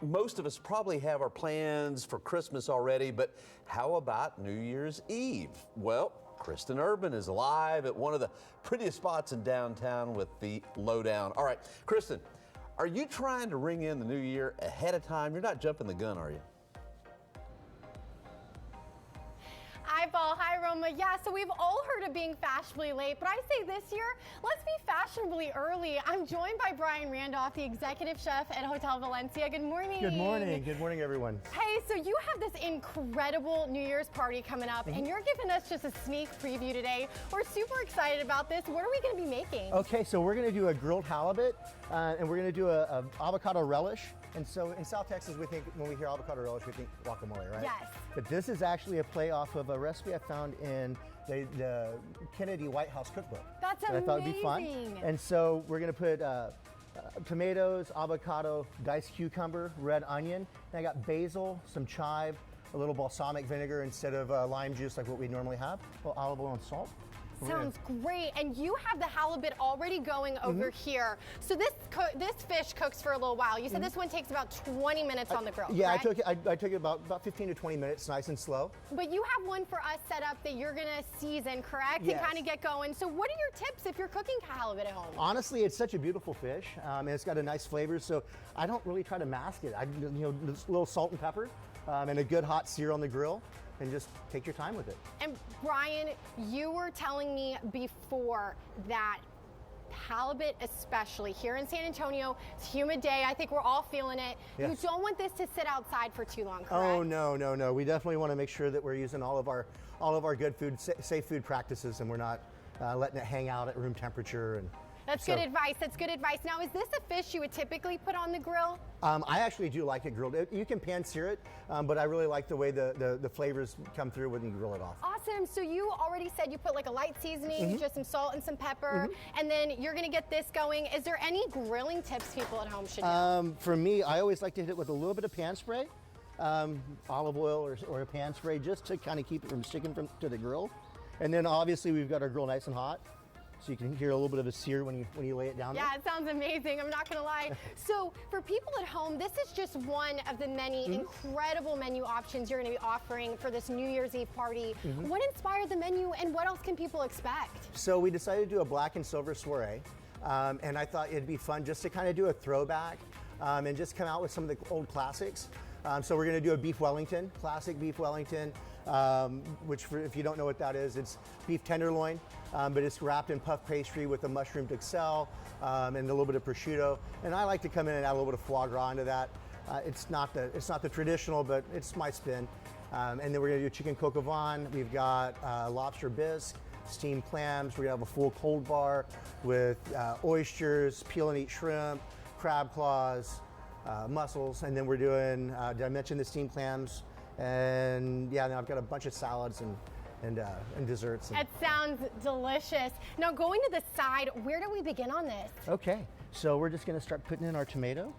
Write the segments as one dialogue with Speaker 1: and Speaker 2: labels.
Speaker 1: most of us probably have our plans for Christmas already, but how about New Year's Eve? Well, Christen Urban is live at one of the prettiest spots in downtown with the lowdown. All right, Christen, are you trying to ring in the new year ahead of time? You're not jumping the gun, are you?
Speaker 2: Hi, Paul. Hi, Roma. Yeah, so we've all heard of being fashionably late, but I say this year, let's be fashionably early. I'm joined by Brian Randolph, the executive chef at Hotel Valencia. Good morning.
Speaker 3: Good morning. Good morning, everyone.
Speaker 2: Hey, so you have this incredible New Year's party coming up, and you're giving us just a sneak preview today. We're super excited about this. What are we going to be making?
Speaker 3: Okay, so we're going to do a grilled halibut, and we're going to do a avocado relish. And so in South Texas, we think when we hear avocado relish, we think guacamole, right?
Speaker 2: Yes.
Speaker 3: But this is actually a play off of a recipe I found in the Kennedy White House cookbook.
Speaker 2: That's
Speaker 3: that
Speaker 2: amazing.
Speaker 3: I thought would be fun. And so we're going to put tomatoes, avocado, diced cucumber, red onion. And I got basil, some chive, a little balsamic vinegar instead of lime juice like what we normally have, a little olive oil and salt.
Speaker 2: Sounds great. And you have the halibut already going over here. So this fish cooks for a little while. You said this one takes about 20 minutes on the grill.
Speaker 3: Yeah,
Speaker 2: correct?
Speaker 3: I took it about 15 to 20 minutes, nice and slow.
Speaker 2: But you have one for us set up that you're gonna season, correct?
Speaker 3: Yes.
Speaker 2: And kind of get going. So what are your tips if you're cooking halibut at home?
Speaker 3: Honestly, it's such a beautiful fish, and it's got a nice flavor, so I don't really try to mask it. Just a little salt and pepper, and a good hot sear on the grill, and just take your time with it.
Speaker 2: And Brian, you were telling me before that halibut, especially here in San Antonio, it's a humid day. I think we're all feeling it.
Speaker 3: Yes.
Speaker 2: You don't want this to sit outside for too long, correct?
Speaker 3: Oh no! We definitely want to make sure that we're using all of our good food, safe food practices, and we're not letting it hang out at room temperature. And
Speaker 2: that's good advice. That's good advice. Now, is this a fish you would typically put on the grill?
Speaker 3: I actually do like it grilled. You can pan sear it, but I really like the way the flavors come through when you grill it off.
Speaker 2: Awesome. So you already said you put like a light seasoning, just some salt and some pepper, and then you're gonna get this going. Is there any grilling tips people at home should know?
Speaker 3: For me, I always like to hit it with a little bit of pan spray, olive oil or a pan spray, just to kind of keep it from sticking to the grill. And then obviously we've got our grill nice and hot, so you can hear a little bit of a sear when you lay it down there.
Speaker 2: Yeah, it sounds amazing. I'm not gonna lie. So for people at home, this is just one of the many incredible menu options you're gonna be offering for this New Year's Eve party. What inspired the menu, and what else can people expect?
Speaker 3: So we decided to do a black and silver soiree, and I thought it'd be fun just to kind of do a throwback and just come out with some of the old classics. So we're going to do a beef Wellington, classic beef Wellington, which if you don't know what that is, it's beef tenderloin, but it's wrapped in puff pastry with a mushroomed excel and a little bit of prosciutto. And I like to come in and add a little bit of foie gras into that. It's not the traditional, but it's my spin. And then we're going to do chicken coq au vin. We've got lobster bisque, steamed clams. We're going to have a full cold bar with oysters, peel and eat shrimp, crab claws, mussels, and then we're doing, did I mention the steamed clams? And yeah, then I've got a bunch of salads and desserts.
Speaker 2: That sounds delicious. Now going to the side, where do we begin on this?
Speaker 3: Okay, so we're just gonna start putting in our tomato,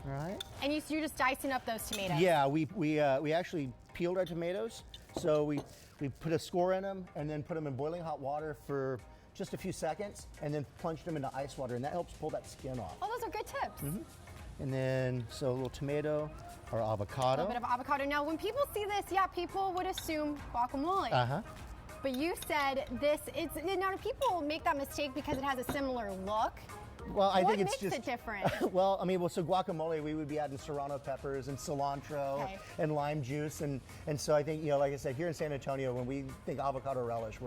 Speaker 3: all right?
Speaker 2: And you're just dicing up those tomatoes?
Speaker 3: Yeah, we actually peeled our tomatoes. So we put a score in them and then put them in boiling hot water for just a few seconds and then plunged them into ice water, and that helps pull that skin off.
Speaker 2: Oh, those are good tips.
Speaker 3: And then, so a little tomato, our avocado.
Speaker 2: A little bit of avocado. Now, when people see this, yeah, people would assume guacamole. But you said now do people make that mistake because it has a similar look?
Speaker 3: Well, I think it's
Speaker 2: what makes it different?
Speaker 3: So guacamole, we would be adding serrano peppers and cilantro and lime juice, and so I think, like I said, here in San Antonio, when we think avocado relish,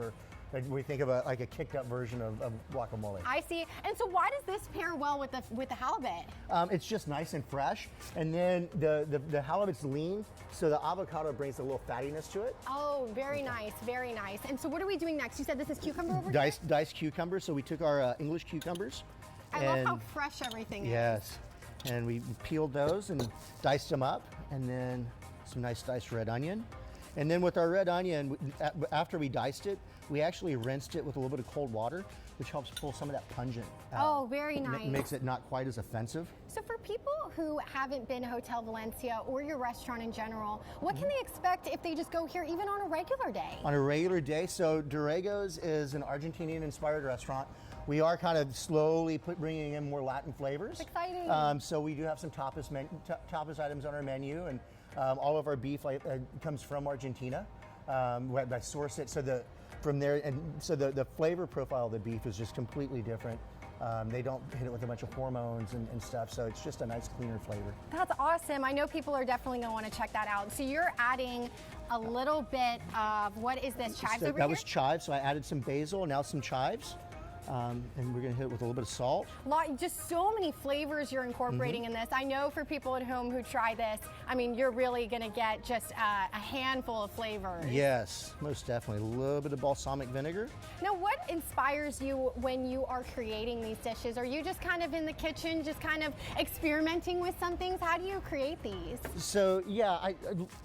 Speaker 3: we think of a kicked up version of guacamole.
Speaker 2: I see. And so why does this pair well with the halibut?
Speaker 3: It's just nice and fresh, and then the halibut's lean, so the avocado brings a little fattiness to it.
Speaker 2: Oh, very nice, very nice. And so what are we doing next? You said this is cucumber over here?
Speaker 3: Diced cucumber. So we took our English cucumbers.
Speaker 2: I love how fresh everything is.
Speaker 3: Yes, and we peeled those and diced them up, and then some nice diced red onion. And then with our red onion, after we diced it, we actually rinsed it with a little bit of cold water, which helps pull some of that pungent out.
Speaker 2: Oh, very nice.
Speaker 3: Makes it not quite as offensive.
Speaker 2: So for people who haven't been to Hotel Valencia or your restaurant in general, what can they expect if they just go here even on a regular day?
Speaker 3: On a regular day, so Dorrego's is an Argentinian-inspired restaurant. we are kind of slowly bringing in more Latin flavors.
Speaker 2: Exciting.
Speaker 3: So we do have some tapas items on our menu, and all of our beef comes from Argentina. I source it, so from there, and so the flavor profile of the beef is just completely different. They don't hit it with a bunch of hormones and stuff, so it's just a nice, cleaner flavor.
Speaker 2: That's awesome. I know people are definitely going to want to check that out. So you're adding a little bit of, what is this, chives over here?
Speaker 3: That was chives, so I added some basil, now some chives. And we're gonna hit it with a little bit of salt.
Speaker 2: Just so many flavors you're incorporating in this. I know for people at home who try this, I mean, you're really gonna get just a handful of flavors.
Speaker 3: Yes, most definitely. A little bit of balsamic vinegar.
Speaker 2: Now, what inspires you when you are creating these dishes? Are you just kind of in the kitchen, just kind of experimenting with some things? How do you create these?
Speaker 3: So yeah,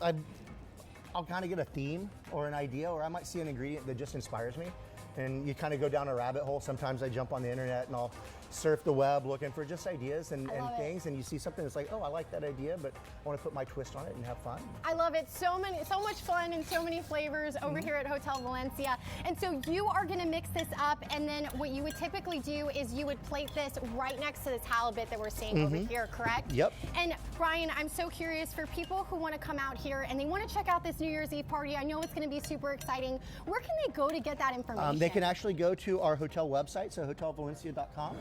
Speaker 3: I'll kind of get a theme or an idea, or I might see an ingredient that just inspires me. And you kind of go down a rabbit hole. Sometimes I jump on the internet and I'll surf the web looking for just ideas and things, and you see something that's like, oh, I like that idea, but I want to put my twist on it and have fun.
Speaker 2: I love it. So much fun and so many flavors over here at Hotel Valencia. And so you are going to mix this up, and then what you would typically do is you would plate this right next to this halibut that we're seeing over here, correct?
Speaker 3: Yep.
Speaker 2: And Brian, I'm so curious, for people who want to come out here and they want to check out this New Year's Eve party, I know it's going to be super exciting. Where can they go to get that information?
Speaker 3: They can actually go to our hotel website, so hotelvalencia.com.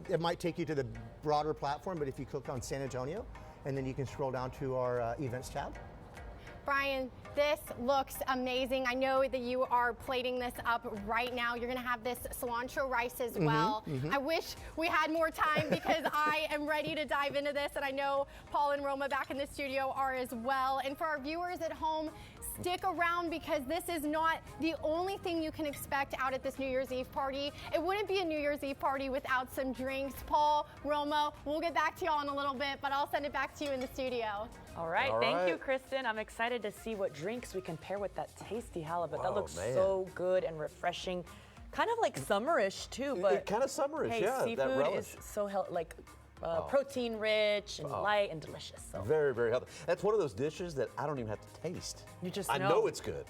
Speaker 3: It might take you to the broader platform, but if you click on San Antonio, and then you can scroll down to our events tab.
Speaker 2: Brian, this looks amazing. I know that you are plating this up right now. You're gonna have this cilantro rice as well. I wish we had more time because I am ready to dive into this, and I know Paul and Roma back in the studio are as well. And for our viewers at home, stick around, because this is not the only thing you can expect out at this New Year's Eve party. It wouldn't be a New Year's Eve party without some drinks. Paul, Roma, we'll get back to y'all in a little bit, but I'll send it back to you in the studio.
Speaker 4: All right, thank you, Kristen. I'm excited to see what drinks we can pair with that tasty halibut. That looks so good and refreshing. Kind of like summerish too, but
Speaker 1: kind of summerish,
Speaker 4: hey,
Speaker 1: yeah.
Speaker 4: seafood
Speaker 1: that relish.
Speaker 4: is so protein rich and light and delicious. So.
Speaker 1: Very, very healthy. That's one of those dishes that I don't even have to taste.
Speaker 4: You just
Speaker 1: I know it's good.